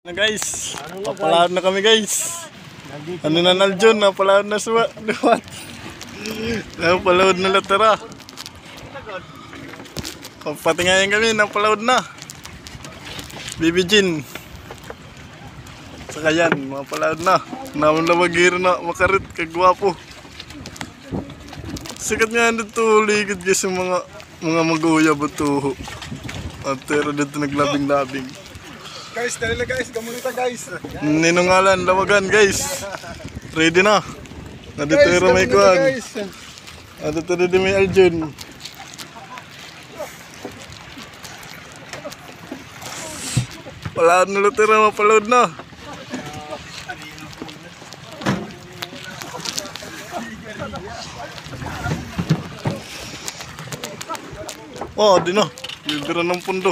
Na guys, napalaod na kami guys. Ano na Naljon, napalaod na suwa. Napalaod na latera. Patingayan kami, napalaod na. Bibijin. Saka yan, mapalaod na. Naman na mag-hiro na, makarit, kagwapo. Sikat nga dito, ligid guys yung mga mag-uya butuho. At pero dito naglabing-labing. Guys, dali na guys, gamunita guys. Ninungalan, lawagan guys. Ready na. Naditero may kuhan. Naditero din may Aljun. Palaod na lutera, mapalaod na. Oh, di na. Bibira ng pundo.